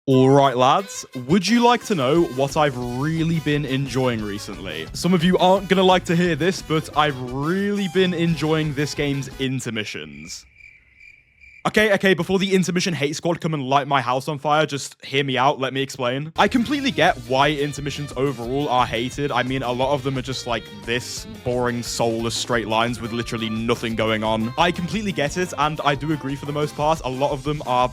Alright lads, would you like to know what I've really been enjoying recently? Some of you aren't gonna like to hear this, but I've really been enjoying this game's intermissions. Okay, before the intermission hate squad come and light my house on fire, just hear me out, let me explain. I completely get why intermissions overall are hated. I mean, a lot of them are just like this, boring, soulless straight lines with literally nothing going on. I completely get it, and I do agree for the most part. A lot of them are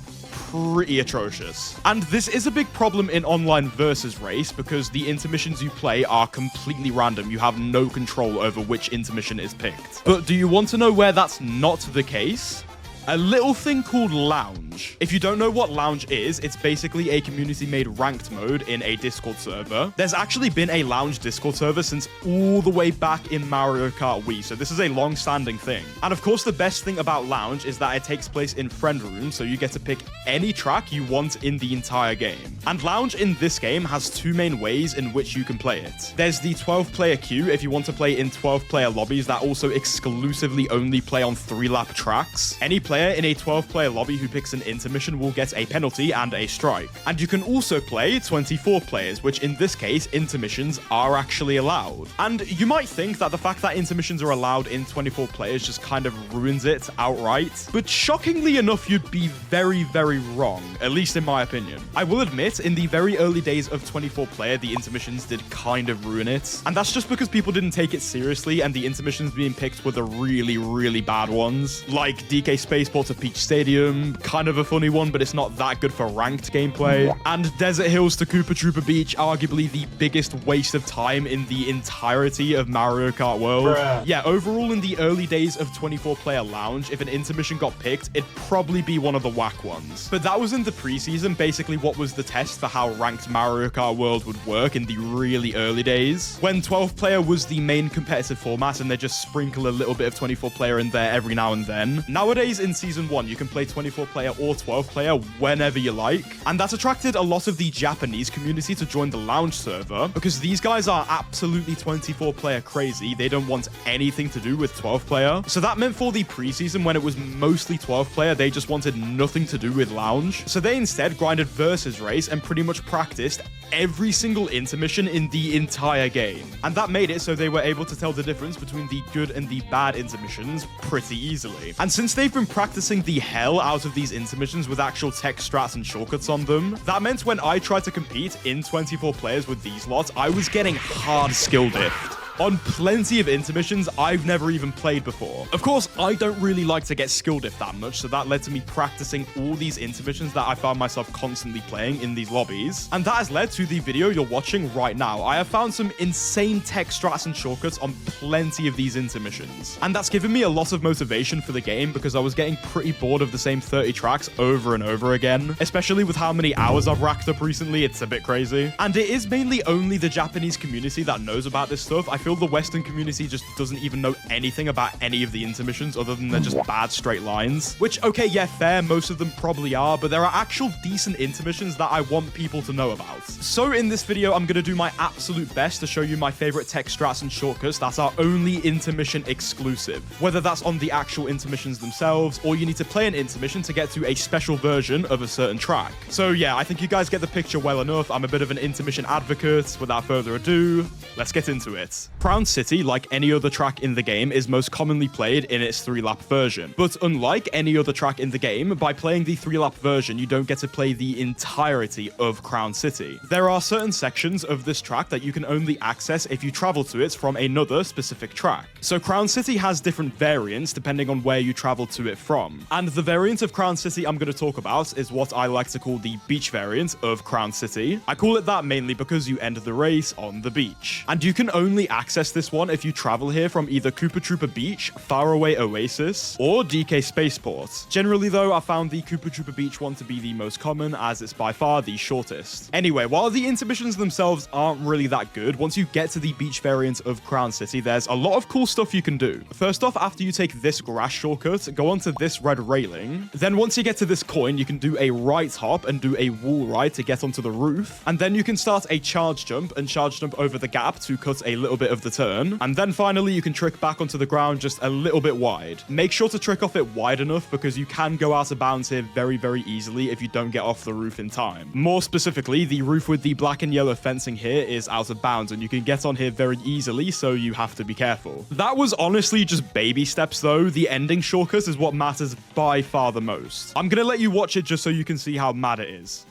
pretty atrocious. And this is a big problem in online versus race because the intermissions you play are completely random. You have no control over which intermission is picked. But do you want to know where that's not the case? A little thing called Lounge. If you don't know what Lounge is, it's basically a community-made ranked mode in a Discord server. There's actually been a Lounge Discord server since all the way back in Mario Kart Wii, so this is a long-standing thing. And of course, the best thing about Lounge is that it takes place in friend rooms, so you get to pick any track you want in the entire game. And Lounge in this game has two main ways in which you can play it. There's the 12-player queue if you want to play in 12-player lobbies that also exclusively only play on 3-lap tracks. Any player in a 12-player lobby who picks an intermission will get a penalty and a strike. And you can also play 24 players, which in this case, intermissions are actually allowed. And you might think that the fact that intermissions are allowed in 24 players just kind of ruins it outright. But shockingly enough, you'd be very, very wrong, at least in my opinion. I will admit, in the very early days of 24 player, the intermissions did kind of ruin it. And that's just because people didn't take it seriously and the intermissions being picked were the really, really bad ones. Like DK Spaceport to Peach Stadium, kind of a funny one, but it's not that good for ranked gameplay. And Desert Hills to Koopa Troopa Beach, arguably the biggest waste of time in the entirety of Mario Kart World. Yeah, overall in the early days of 24-player Lounge, if an intermission got picked, it'd probably be one of the whack ones. But that was in the preseason, basically what was the test for how ranked Mario Kart World would work in the really early days. When 12-player was the main competitive format and they just sprinkle a little bit of 24-player in there every now and then. Nowadays in Season 1, you can play 24-player or 12-player whenever you like. And that's attracted a lot of the Japanese community to join the Lounge server because these guys are absolutely 24-player crazy. They don't want anything to do with 12-player. So that meant for the preseason when it was mostly 12-player, they just wanted nothing to do with Lounge. So they instead grinded versus race and pretty much practiced every single intermission in the entire game. And that made it so they were able to tell the difference between the good and the bad intermissions pretty easily. And since they've been practicing the hell out of these intermissions with actual tech strats and shortcuts on them, that meant when I tried to compete in 24 players with these lots, I was getting hard skill diffed on plenty of intermissions I've never even played before. Of course, I don't really like to get skill diff that much, so that led to me practicing all these intermissions that I found myself constantly playing in these lobbies. And that has led to the video you're watching right now. I have found some insane tech strats and shortcuts on plenty of these intermissions. And that's given me a lot of motivation for the game because I was getting pretty bored of the same 30 tracks over and over again, especially with how many hours I've racked up recently. It's a bit crazy. And it is mainly only the Japanese community that knows about this stuff. I feel the Western community just doesn't even know anything about any of the intermissions other than they're just bad straight lines. Which, okay, yeah, fair, most of them probably are, but there are actual decent intermissions that I want people to know about. So in this video, I'm going to do my absolute best to show you my favorite tech strats and shortcuts that are only intermission exclusive. Whether that's on the actual intermissions themselves, or you need to play an intermission to get to a special version of a certain track. So yeah, I think you guys get the picture well enough. I'm a bit of an intermission advocate. Without further ado, let's get into it. Crown City, like any other track in the game, is most commonly played in its 3-lap version. But unlike any other track in the game, by playing the 3-lap version, you don't get to play the entirety of Crown City. There are certain sections of this track that you can only access if you travel to it from another specific track. So Crown City has different variants depending on where you travel to it from. And the variant of Crown City I'm going to talk about is what I like to call the beach variant of Crown City. I call it that mainly because you end the race on the beach. And you can only access this one if you travel here from either Koopa Troopa Beach, Faraway Oasis, or DK Spaceport. Generally though, I found the Koopa Troopa Beach one to be the most common as it's by far the shortest. Anyway, while the intermissions themselves aren't really that good, once you get to the beach variant of Crown City, there's a lot of cool stuff you can do. First off, after you take this grass shortcut, go onto this red railing. Then once you get to this coin, you can do a right hop and do a wall ride to get onto the roof. And then you can start a charge jump and charge jump over the gap to cut a little bit of of the turn. And then finally, you can trick back onto the ground just a little bit wide. Make sure to trick off it wide enough because you can go out of bounds here very, very easily if you don't get off the roof in time. More specifically, the roof with the black and yellow fencing here is out of bounds and you can get on here very easily, so you have to be careful. That was honestly just baby steps though. The ending shortcut is what matters by far the most. I'm gonna let you watch it just so you can see how mad it is.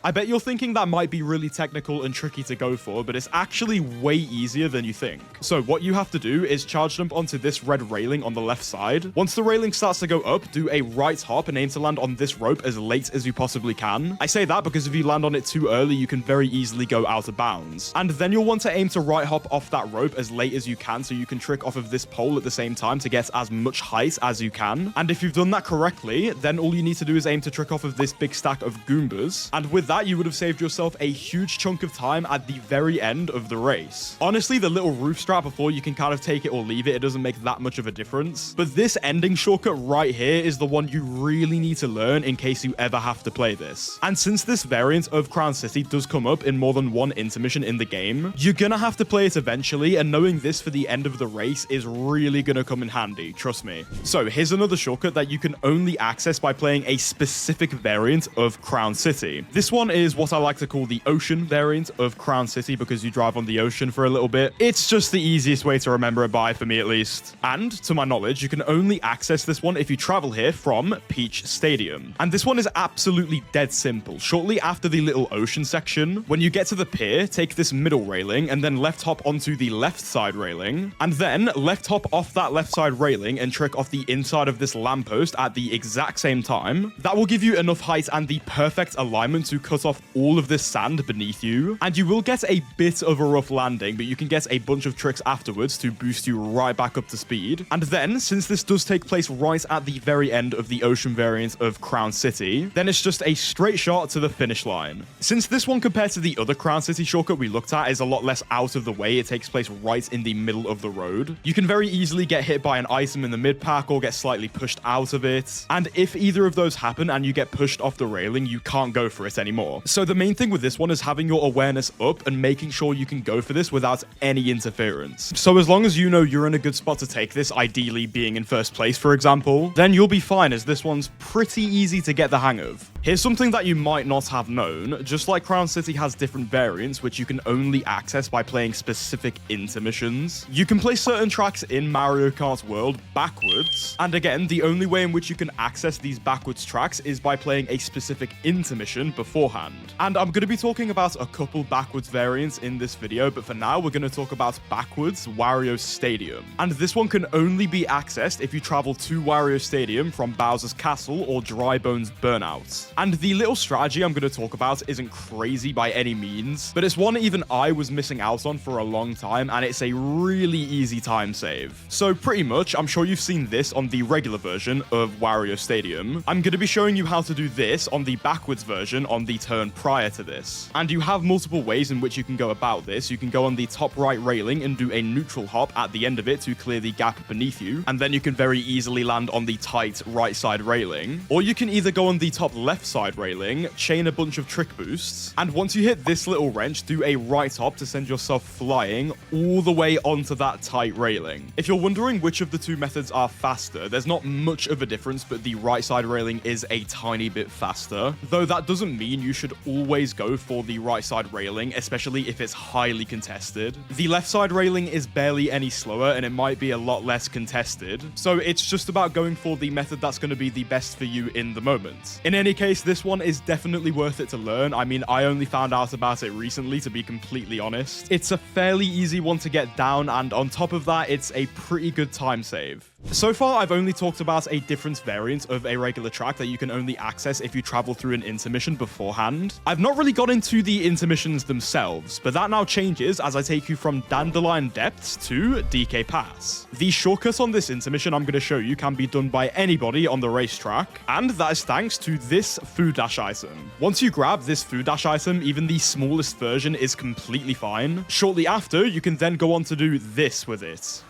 I bet you're thinking that might be really technical and tricky to go for, but it's actually way easier than you think. So what you have to do is charge jump onto this red railing on the left side. Once the railing starts to go up, do a right hop and aim to land on this rope as late as you possibly can. I say that because if you land on it too early, you can very easily go out of bounds. And then you'll want to aim to right hop off that rope as late as you can so you can trick off of this pole at the same time to get as much height as you can. And if you've done that correctly, then all you need to do is aim to trick off of this big stack of Goombas. And with that, you would have saved yourself a huge chunk of time at the very end of the race. Honestly, the little roof strap before, you can kind of take it or leave it. It doesn't make that much of a difference. But this ending shortcut right here is the one you really need to learn in case you ever have to play this. And since this variant of Crown City does come up in more than one intermission in the game, you're gonna have to play it eventually, and knowing this for the end of the race is really gonna come in handy, trust me. So here's another shortcut that you can only access by playing a specific variant of Crown City. This one is what I like to call the ocean variant of Crown City because you drive on the ocean for a little bit. It's just the easiest way to remember it by, for me at least. And to my knowledge, you can only access this one if you travel here from Peach Stadium. And this one is absolutely dead simple. Shortly after the little ocean section, when you get to the pier, take this middle railing and then left hop onto the left side railing, and then left hop off that left side railing and trick off the inside of this lamppost at the exact same time. That will give you enough height and the perfect alignment to cut off all of this sand beneath you, and you will get a bit of a rough landing, but you can get a bunch of tricks afterwards to boost you right back up to speed. And then, since this does take place right at the very end of the ocean variant of Crown City, then it's just a straight shot to the finish line. Since this one compared to the other Crown City shortcut we looked at is a lot less out of the way, it takes place right in the middle of the road, you can very easily get hit by an item in the mid-pack or get slightly pushed out of it, and if either of those happen and you get pushed off the railing, you can't go for it anymore. So the main thing with this one is having your awareness up and making sure you can go for this without any interference. So as long as you know you're in a good spot to take this, ideally being in first place for example, then you'll be fine as this one's pretty easy to get the hang of. Here's something that you might not have known. Just like Crown City has different variants which you can only access by playing specific intermissions, you can play certain tracks in Mario Kart World backwards, and again the only way in which you can access these backwards tracks is by playing a specific intermission beforehand. And I'm going to be talking about a couple backwards variants in this video, but for now we're going to talk about backwards Wario Stadium. And this one can only be accessed if you travel to Wario Stadium from Bowser's Castle or Drybone's Burnout. And the little strategy I'm going to talk about isn't crazy by any means, but it's one even I was missing out on for a long time, and it's a really easy time save. So pretty much, I'm sure you've seen this on the regular version of Wario Stadium. I'm going to be showing you how to do this on the backwards version on the turn prior to this. And you have multiple ways in which you can go about this. You can go on the top right railing and do a neutral hop at the end of it to clear the gap beneath you, and then you can very easily land on the tight right side railing. Or you can either go on the top left side railing, chain a bunch of trick boosts, and once you hit this little wrench, do a right hop to send yourself flying all the way onto that tight railing. If you're wondering which of the two methods are faster, there's not much of a difference, but the right side railing is a tiny bit faster, though that doesn't mean you should always go for the right side railing, especially if it's highly contested. The left side railing is barely any slower and it might be a lot less contested, so it's just about going for the method that's going to be the best for you in the moment. In any case, this one is definitely worth it to learn. I mean, I only found out about it recently, to be completely honest. It's a fairly easy one to get down, and on top of that, it's a pretty good time save. So far, I've only talked about a different variant of a regular track that you can only access if you travel through an intermission beforehand. I've not really got into the intermissions themselves, but that now changes as I take you from Dandelion Depths to DK Pass. The shortcut on this intermission I'm going to show you can be done by anybody on the racetrack, and that is thanks to this food dash item. Once you grab this food dash item, even the smallest version is completely fine. Shortly after, you can then go on to do this with it.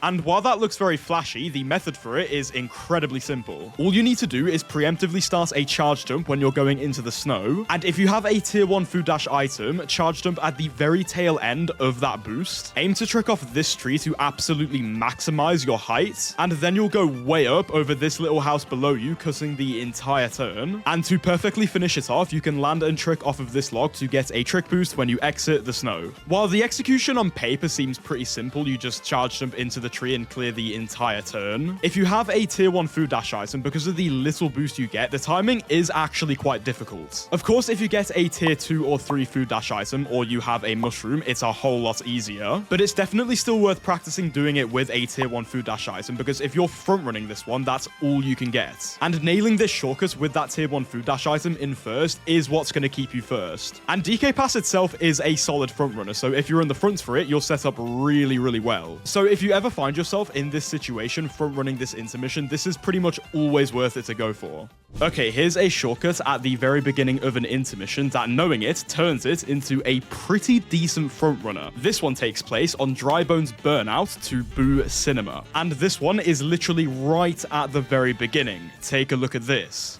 And while that looks very flashy, the method for it is incredibly simple. All you need to do is preemptively start a charge jump when you're going into the snow, and if you have a tier 1 food dash item, charge jump at the very tail end of that boost. Aim to trick off this tree to absolutely maximize your height, and then you'll go way up over this little house below you, cutting the entire turn. And to perfectly finish it off, you can land and trick off of this log to get a trick boost when you exit the snow. While the execution on paper seems pretty simple, you just charge jump into the tree and clear the entire turn. If you have a tier 1 food dash item, because of the little boost you get, the timing is actually quite difficult. Of course, if you get a tier 2 or 3 food dash item, or you have a mushroom, it's a whole lot easier. But it's definitely still worth practicing doing it with a tier 1 food dash item, because if you're front running this one, that's all you can get. And nailing this shortcut with that tier 1 food dash item in first is what's going to keep you first. And DK Pass itself is a solid front runner, so if you're in the front for it, you'll set up really, really well. So if you ever find yourself in this situation, front running this intermission, this is pretty much always worth it to go for. Okay, here's a shortcut at the very beginning of an intermission that, knowing it, turns it into a pretty decent front runner. This one takes place on Drybone's Burnout to Boo Cinema. And this one is literally right at the very beginning. Take a look at this.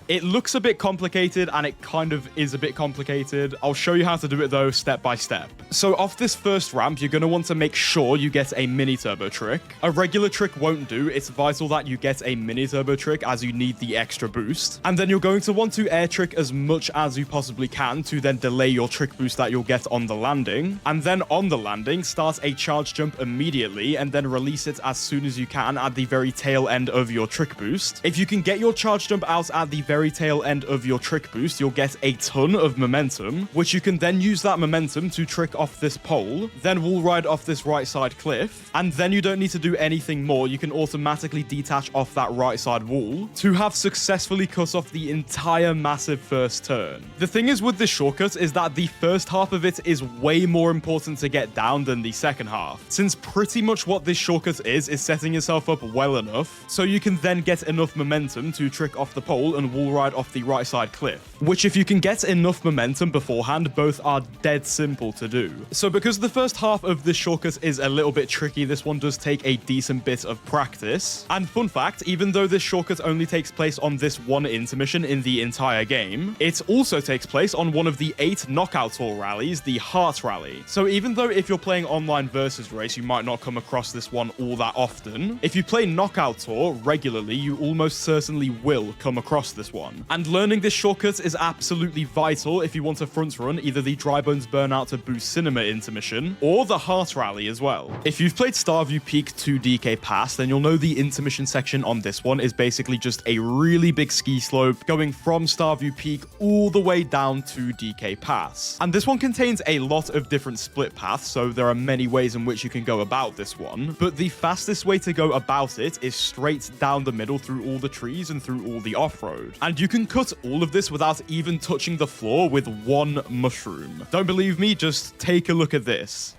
It looks a bit complicated, and it kind of is a bit complicated. I'll show you how to do it though, step by step. So off this first ramp, you're going to want to make sure you get a mini turbo trick. A regular trick won't do. It's vital that you get a mini turbo trick, as you need the extra boost. And then you're going to want to air trick as much as you possibly can to then delay your trick boost that you'll get on the landing. And then on the landing, start a charge jump immediately and then release it as soon as you can at the very tail end of your trick boost. If you can get your charge jump out at the very tail end of your trick boost, you'll get a ton of momentum, which you can then use that momentum to trick off this pole, then wall ride off this right side cliff, and then you don't need to do anything more. You can automatically detach off that right side wall to have successfully cut off the entire massive first turn. The thing is with this shortcut is that the first half of it is way more important to get down than the second half, since pretty much what this shortcut is setting yourself up well enough so you can then get enough momentum to trick off the pole and wall ride off the right side cliff, which if you can get enough momentum beforehand, both are dead simple to do. So because the first half of this shortcut is a little bit tricky, this one does take a decent bit of practice. And fun fact, even though this shortcut only takes place on this one intermission in the entire game, it also takes place on one of the 8 knockout tour rallies, the Heart Rally. So even though if you're playing online versus race, you might not come across this one all that often, if you play knockout tour regularly, you almost certainly will come across this one. And learning this shortcut is absolutely vital if you want to front run either the Drybone's Burnout to Boost Cinema intermission or the Heart Rally as well. If you've played Starview Peak 2 DK Pass, then you'll know the intermission section on this one is basically just a really big ski slope going from Starview Peak all the way down to DK Pass. And this one contains a lot of different split paths, so there are many ways in which you can go about this one, but the fastest way to go about it is straight down the middle through all the trees and through all the off-road. And you can cut all of this without even touching the floor with one mushroom. Don't believe me? Just take a look at this.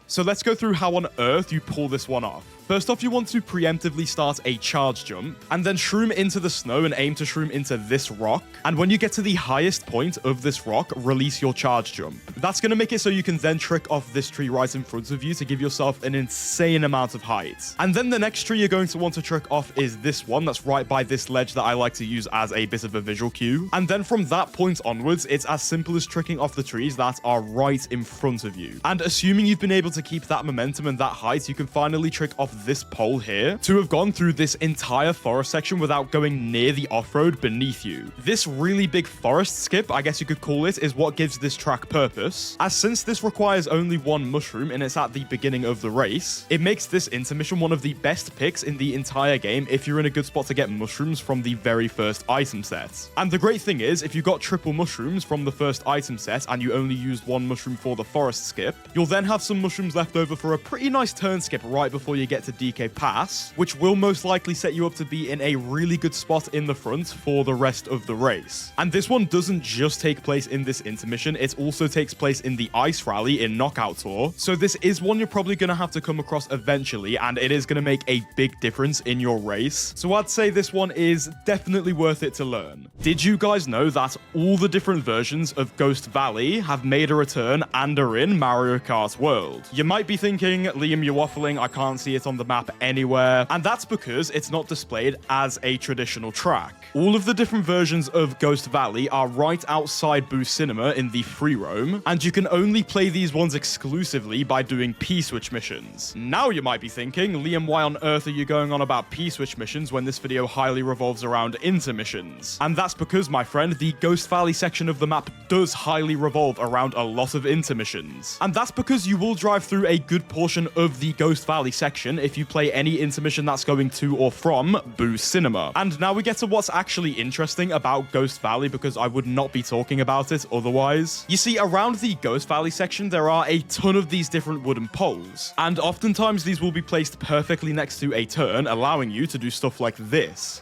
So let's go through how on earth you pull this one off. First off, you want to preemptively start a charge jump, and then shroom into the snow and aim to shroom into this rock. And when you get to the highest point of this rock, release your charge jump. That's going to make it so you can then trick off this tree right in front of you to give yourself an insane amount of height. And then the next tree you're going to want to trick off is this one that's right by this ledge that I like to use as a bit of a visual cue. And then from that point onwards, it's as simple as tricking off the trees that are right in front of you. And assuming you've been able to keep that momentum and that height, you can finally trick off this pole here to have gone through this entire forest section without going near the off-road beneath you. This really big forest skip, I guess you could call it, is what gives this track purpose, as since this requires only one mushroom and it's at the beginning of the race, it makes this intermission one of the best picks in the entire game if you're in a good spot to get mushrooms from the very first item set. And the great thing is, if you got triple mushrooms from the first item set and you only used one mushroom for the forest skip, you'll then have some mushrooms left over for a pretty nice turn skip right before you get get to DK Pass, which will most likely set you up to be in a really good spot in the front for the rest of the race. And this one doesn't just take place in this intermission, it also takes place in the Ice Rally in Knockout Tour. So this is one you're probably going to have to come across eventually, and it is going to make a big difference in your race. So I'd say this one is definitely worth it to learn. Did you guys know that all the different versions of Ghost Valley have made a return and are in Mario Kart World? You might be thinking, Liam, you're waffling, I can't see it on the map anywhere. And that's because it's not displayed as a traditional track. All of the different versions of Ghost Valley are right outside Boost Cinema in the free roam, and you can only play these ones exclusively by doing P-Switch missions. Now you might be thinking, Liam, why on earth are you going on about P-Switch missions when this video highly revolves around intermissions? And that's because, my friend, the Ghost Valley section of the map does highly revolve around a lot of intermissions. And that's because you will drive through a good portion of the Ghost Valley section if you play any intermission that's going to or from Boost Cinema. And now we get to what's actually interesting about Ghost Valley, because I would not be talking about it otherwise. You see, around the Ghost Valley section, there are a ton of these different wooden poles, and oftentimes these will be placed perfectly next to a turn, allowing you to do stuff like this.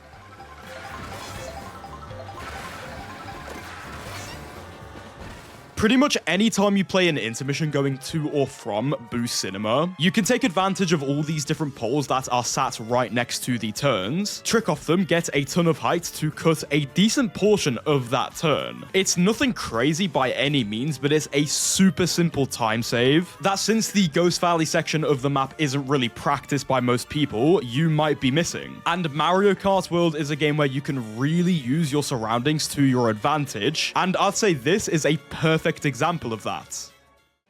Pretty much any time you play an intermission going to or from Boost Cinema, you can take advantage of all these different poles that are sat right next to the turns, trick off them, get a ton of height to cut a decent portion of that turn. It's nothing crazy by any means, but it's a super simple time save that, since the Ghost Valley section of the map isn't really practiced by most people, you might be missing. And Mario Kart World is a game where you can really use your surroundings to your advantage, and I'd say this is a perfect example of that.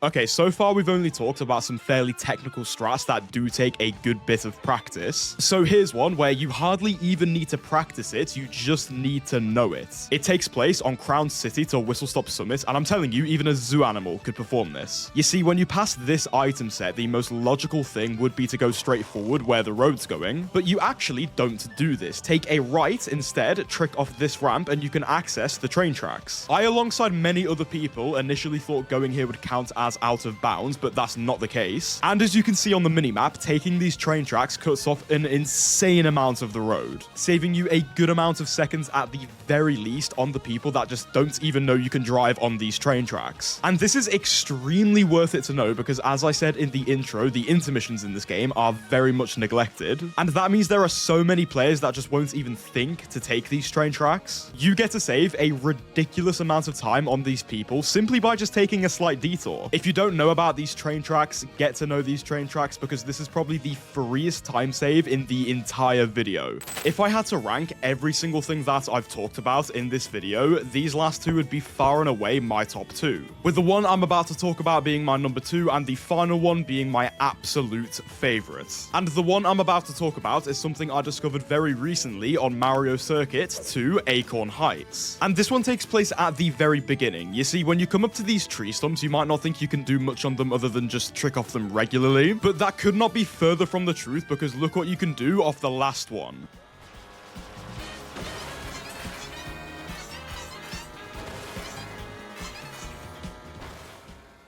Okay, so far we've only talked about some fairly technical strats that do take a good bit of practice. So here's one where you hardly even need to practice it, you just need to know it. It takes place on Crown City to Whistlestop Summit, and I'm telling you, even a zoo animal could perform this. You see, when you pass this item set, the most logical thing would be to go straight forward where the road's going, but you actually don't do this. Take a right instead, trick off this ramp, and you can access the train tracks. I, alongside many other people, initially thought going here would count as out of bounds, but that's not the case. And as you can see on the minimap, taking these train tracks cuts off an insane amount of the road, saving you a good amount of seconds at the very least on the people that just don't even know you can drive on these train tracks. And this is extremely worth it to know because, as I said in the intro, the intermissions in this game are very much neglected, and that means there are so many players that just won't even think to take these train tracks. You get to save a ridiculous amount of time on these people simply by just taking a slight detour. If you don't know about these train tracks, get to know these train tracks because this is probably the freest time save in the entire video. If I had to rank every single thing that I've talked about in this video, these last two would be far and away my top two, with the one I'm about to talk about being my number 2 and the final one being my absolute favorite. And the one I'm about to talk about is something I discovered very recently on Mario Circuit 2 Acorn Heights. And this one takes place at the very beginning. You see, when you come up to these tree stumps, you might not think you can do much on them other than just trick off them regularly, but that could not be further from the truth because look what you can do off the last one.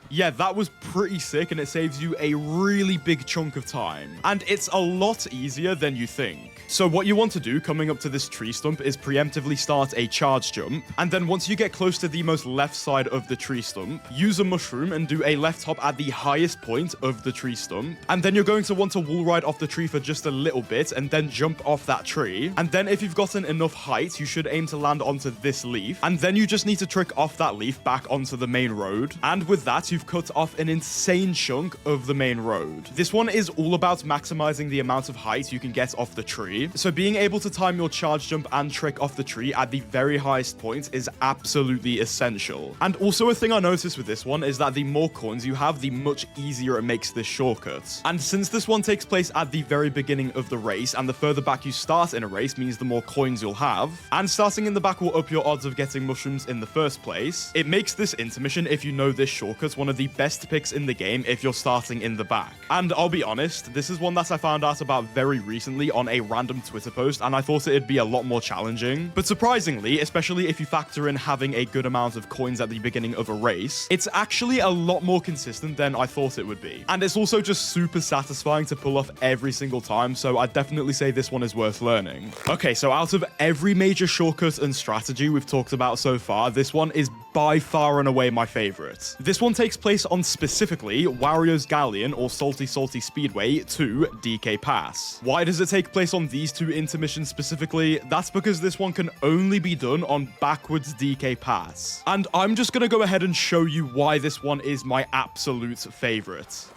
Yeah, that was pretty sick and it saves you a really big chunk of time. And it's a lot easier than you think. So what you want to do coming up to this tree stump is preemptively start a charge jump, and then once you get close to the most left side of the tree stump, use a mushroom and do a left hop at the highest point of the tree stump, and then you're going to want to wall ride off the tree for just a little bit and then jump off that tree, and then if you've gotten enough height, you should aim to land onto this leaf, and then you just need to trick off that leaf back onto the main road, and with that you've cut off an insane chunk of the main road. This one is all about maximizing the amount of height you can get off the tree, so being able to time your charge jump and trick off the tree at the very highest point is absolutely essential. And also a thing I noticed with this one is that the more coins you have, the much easier it makes this shortcut. And since this one takes place at the very beginning of the race, and the further back you start in a race means the more coins you'll have, and starting in the back will up your odds of getting mushrooms in the first place, it makes this intermission, if you know this shortcut, one of the best picks in the game if you're starting in the back. And I'll be honest, this is one that I found out about very recently on a random random Twitter post, and I thought it'd be a lot more challenging. But surprisingly, especially if you factor in having a good amount of coins at the beginning of a race, it's actually a lot more consistent than I thought it would be. And it's also just super satisfying to pull off every single time, so I'd definitely say this one is worth learning. Okay, so out of every major shortcut and strategy we've talked about so far, this one is by far and away my favorite. This one takes place on specifically Wario's Galleon or Salty Speedway to DK Pass. Why does it take place on these two intermissions specifically? That's because this one can only be done on backwards DK Pass. And I'm just gonna go ahead and show you why this one is my absolute favorite.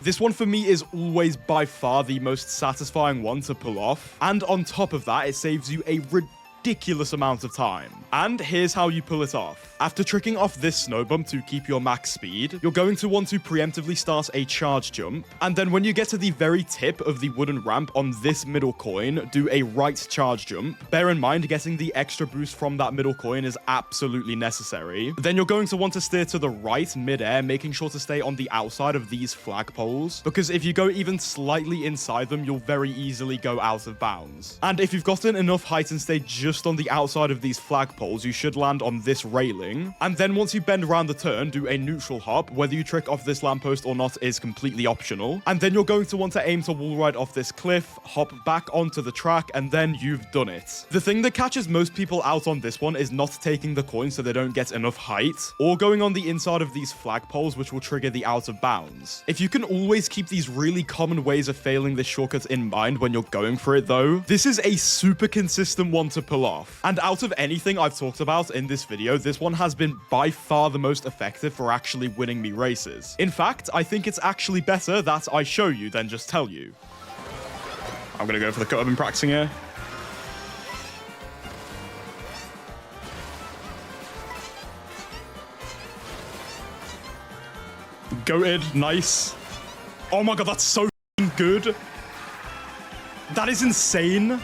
This one for me is always by far the most satisfying one to pull off, and on top of that, it saves you a ridiculous amount of time. And here's how you pull it off. After tricking off this snow bump to keep your max speed, you're going to want to preemptively start a charge jump, and then when you get to the very tip of the wooden ramp on this middle coin, do a right charge jump. Bear in mind, getting the extra boost from that middle coin is absolutely necessary. Then you're going to want to steer to the right mid-air, making sure to stay on the outside of these flagpoles, because if you go even slightly inside them, you'll very easily go out of bounds. And if you've gotten enough height and stay just on the outside of these flagpoles, you should land on this railing. And then once you bend around the turn, do a neutral hop. Whether you trick off this lamppost or not is completely optional. And then you're going to want to aim to wall ride off this cliff, hop back onto the track, and then you've done it. The thing that catches most people out on this one is not taking the coin so they don't get enough height, or going on the inside of these flagpoles, which will trigger the out of bounds. If you can always keep these really common ways of failing this shortcut in mind when you're going for it though, this is a super consistent one to pull off. And out of anything I've talked about in this video, this one has been by far the most effective for actually winning me races. In fact, I think it's actually better that I show you than just tell you. I'm gonna go for the cut I've been practicing here. Goated, nice. Oh my god, that's so good. That is insane.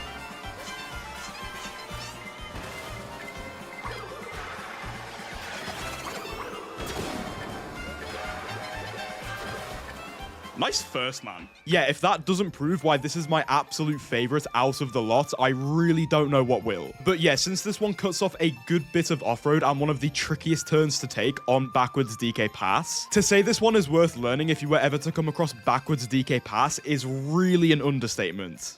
Nice first, man. Yeah, if that doesn't prove why this is my absolute favorite out of the lot, I really don't know what will. But yeah, since this one cuts off a good bit of off-road and one of the trickiest turns to take on backwards DK Pass, to say this one is worth learning if you were ever to come across backwards DK Pass is really an understatement.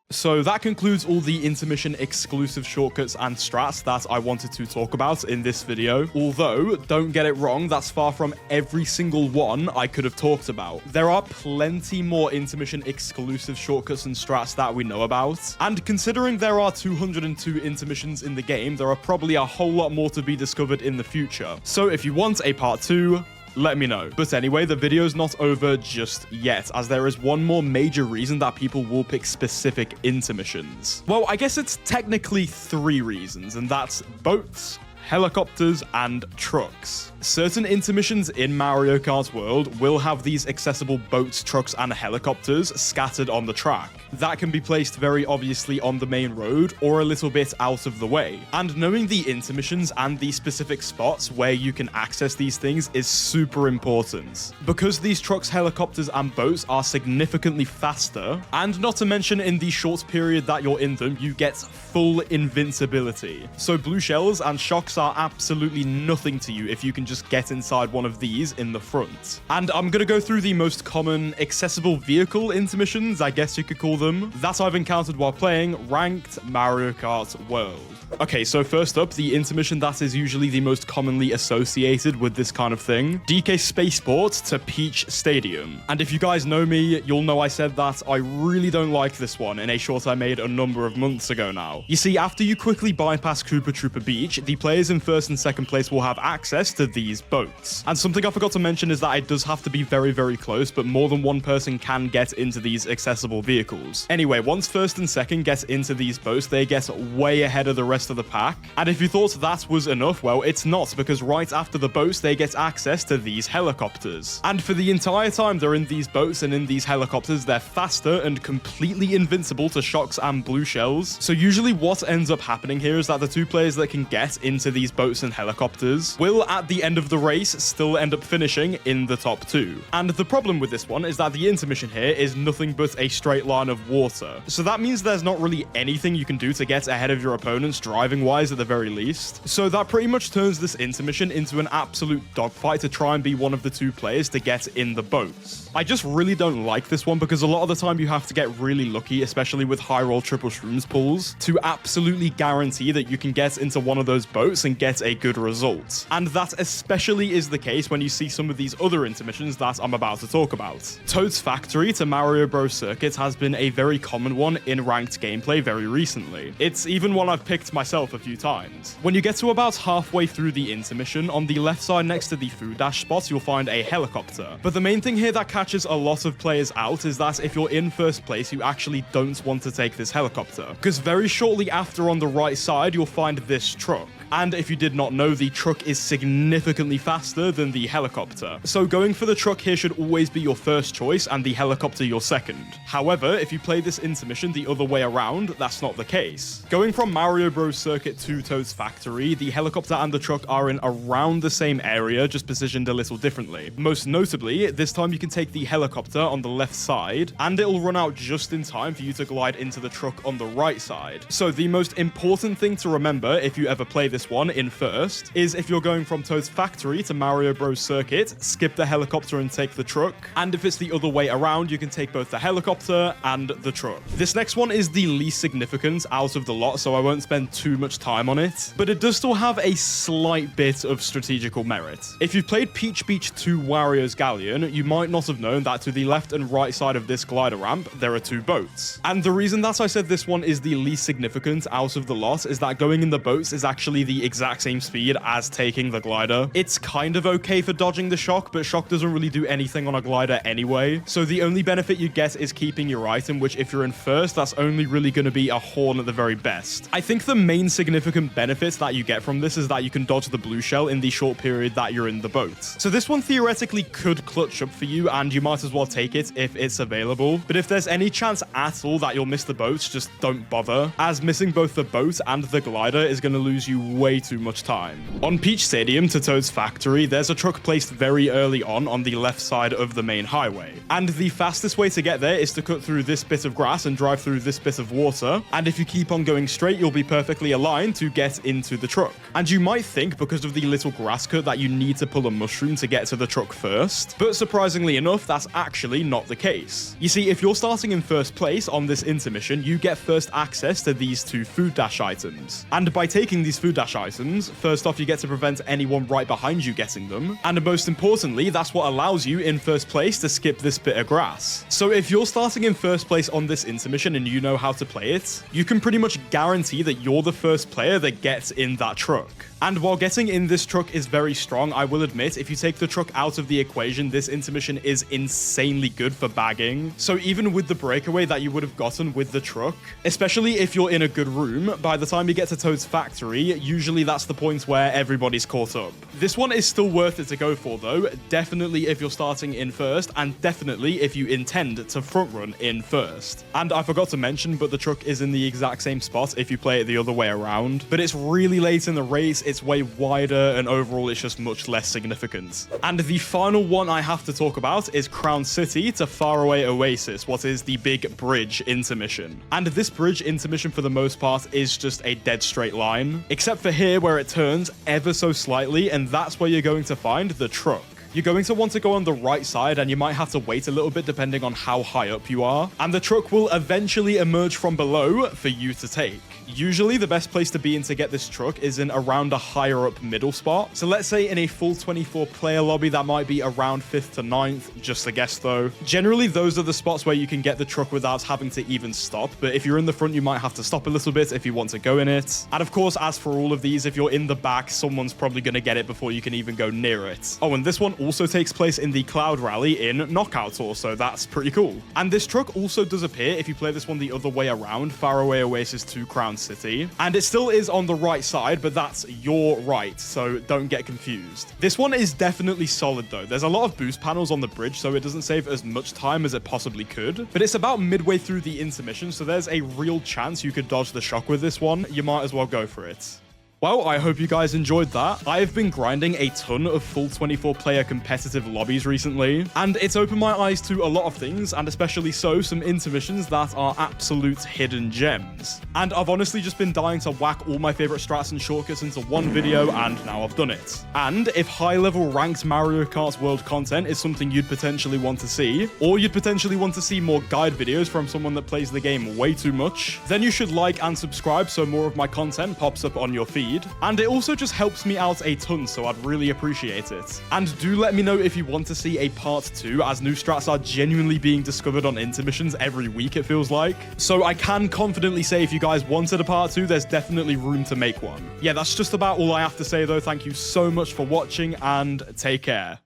So that concludes all the intermission exclusive shortcuts and strats that I wanted to talk about in this video. Although, don't get it wrong, that's far from every single one I could have talked about. There are plenty more intermission exclusive shortcuts and strats that we know about. And considering there are 202 intermissions in the game, there are probably a whole lot more to be discovered in the future. So if you want a part 2, let me know. But anyway, the video's not over just yet, as there is one more major reason that people will pick specific intermissions. Well, I guess it's technically 3 reasons, and that's boats, helicopters, and trucks. Certain intermissions in Mario Kart World will have these accessible boats, trucks, and helicopters scattered on the track. That can be placed very obviously on the main road or a little bit out of the way. And knowing the intermissions and the specific spots where you can access these things is super important. Because these trucks, helicopters, and boats are significantly faster, and not to mention in the short period that you're in them, you get full invincibility. So blue shells and shocks are absolutely nothing to you if you can just get inside one of these in the front. And I'm gonna go through the most common accessible vehicle intermissions, I guess you could call them, that I've encountered while playing ranked Mario Kart World. Okay, so first up, the intermission that is usually the most commonly associated with this kind of thing, DK Spaceport to Peach Stadium. And if you guys know me, you'll know I said that I really don't like this one in a short I made a number of months ago now. You see, after you quickly bypass Koopa Troopa Beach, the players in first and second place will have access to these boats. And something I forgot to mention is that it does have to be very, very close, but more than one person can get into these accessible vehicles. Anyway, once first and second get into these boats, they get way ahead of the rest of the pack. And if you thought that was enough, well, it's not, because right after the boats, they get access to these helicopters. And for the entire time they're in these boats and in these helicopters, they're faster and completely invincible to shocks and blue shells. So usually what ends up happening here is that the 2 players that can get into these boats and helicopters will, at the end of the race, still end up finishing in the top 2. And the problem with this one is that the intermission here is nothing but a straight line of water. So that means there's not really anything you can do to get ahead of your opponents driving-wise at the very least. So that pretty much turns this intermission into an absolute dogfight to try and be one of the 2 players to get in the boats. I just really don't like this one because a lot of the time you have to get really lucky, especially with high roll triple shrooms pulls, to absolutely guarantee that you can get into one of those boats and get a good result. And that especially is the case when you see some of these other intermissions that I'm about to talk about. Toad's Factory to Mario Bros. Circuit has been a very common one in ranked gameplay very recently. It's even one I've picked myself a few times. When you get to about halfway through the intermission, on the left side next to the food dash spot, you'll find a helicopter. But the main thing here that catches a lot of players out is that if you're in first place, you actually don't want to take this helicopter. Because very shortly after on the right side, you'll find this truck. And if you did not know, the truck is significantly faster than the helicopter. So going for the truck here should always be your first choice and the helicopter your second. However, if you play this intermission the other way around, that's not the case. Going from Mario Bros. Circuit to Toad's Factory, the helicopter and the truck are in around the same area, just positioned a little differently. Most notably, this time you can take the helicopter on the left side, and it'll run out just in time for you to glide into the truck on the right side. So the most important thing to remember if you ever play this one in first is if you're going from Toad's Factory to Mario Bros. Circuit, skip the helicopter and take the truck. And if it's the other way around, you can take both the helicopter and the truck. This next one is the least significant out of the lot, so I won't spend too much time on it, but it does still have a slight bit of strategical merit. If you've played Peach Beach 2 Wario's Galleon, you might not have known that to the left and right side of this glider ramp, there are 2 boats. And the reason that I said this one is the least significant out of the lot is that going in the boats is actually the exact same speed as taking the glider. It's kind of okay for dodging the shock, but shock doesn't really do anything on a glider anyway. So the only benefit you get is keeping your item, which if you're in first, that's only really going to be a horn at the very best. I think the main significant benefits that you get from this is that you can dodge the blue shell in the short period that you're in the boat. So this one theoretically could clutch up for you, and you might as well take it if it's available. But if there's any chance at all that you'll miss the boats, just don't bother, as missing both the boat and the glider is going to lose you way too much time. On Peach Stadium to Toad's Factory, there's a truck placed very early on the left side of the main highway. And the fastest way to get there is to cut through this bit of grass and drive through this bit of water. And if you keep on going straight, you'll be perfectly aligned to get into the truck. And you might think because of the little grass cut that you need to pull a mushroom to get to the truck first, but surprisingly enough, that's actually not the case. You see, if you're starting in first place on this intermission, you get first access to these 2 food dash items. And by taking these food dash items, first off, you get to prevent anyone right behind you getting them. And most importantly, that's what allows you in first place to skip this bit of grass. So if you're starting in first place on this intermission and you know how to play it, you can pretty much guarantee that you're the first player that gets in that truck. And while getting in this truck is very strong, I will admit, if you take the truck out of the equation, this intermission is insanely good for bagging. So even with the breakaway that you would have gotten with the truck, especially if you're in a good room, by the time you get to Toad's Factory, usually that's the point where everybody's caught up. This one is still worth it to go for though, definitely if you're starting in first, and definitely if you intend to front run in first. And I forgot to mention, but the truck is in the exact same spot if you play it the other way around, but it's really late in the race, it's way wider, and overall it's just much less significant. And the final one I have to talk about is Crown City to Faraway Oasis, what is the big bridge intermission. And this bridge intermission for the most part is just a dead straight line, except for here where it turns ever so slightly, and that's where you're going to find the truck. You're going to want to go on the right side, and you might have to wait a little bit depending on how high up you are, and the truck will eventually emerge from below for you to take. Usually the best place to be in to get this truck is in around a higher up middle spot. So let's say in a full 24 player lobby, that might be around 5th to 9th, just a guess though. Generally, those are the spots where you can get the truck without having to even stop, but if you're in the front, you might have to stop a little bit if you want to go in it. And of course, as for all of these, if you're in the back, someone's probably going to get it before you can even go near it. Oh, and this one also takes place in the Cloud Rally in Knockout Tour, so that's pretty cool. And this truck also does appear if you play this one the other way around, Faraway Oasis to Crown City. And it still is on the right side, but that's your right, so don't get confused. This one is definitely solid though. There's a lot of boost panels on the bridge, so it doesn't save as much time as it possibly could, but it's about midway through the intermission, so there's a real chance you could dodge the shock with this one. You might as well go for it. Well, I hope you guys enjoyed that. I have been grinding a ton of full 24-player competitive lobbies recently, and it's opened my eyes to a lot of things, and especially so some intermissions that are absolute hidden gems. And I've honestly just been dying to whack all my favorite strats and shortcuts into one video, and now I've done it. And if high-level ranked Mario Kart World content is something you'd potentially want to see, or you'd potentially want to see more guide videos from someone that plays the game way too much, then you should like and subscribe so more of my content pops up on your feed. And it also just helps me out a ton, so I'd really appreciate it. And do let me know if you want to see a part 2, as new strats are genuinely being discovered on intermissions every week, it feels like. So I can confidently say if you guys wanted a part 2, there's definitely room to make one. Yeah, that's just about all I have to say though. Thank you so much for watching, and take care.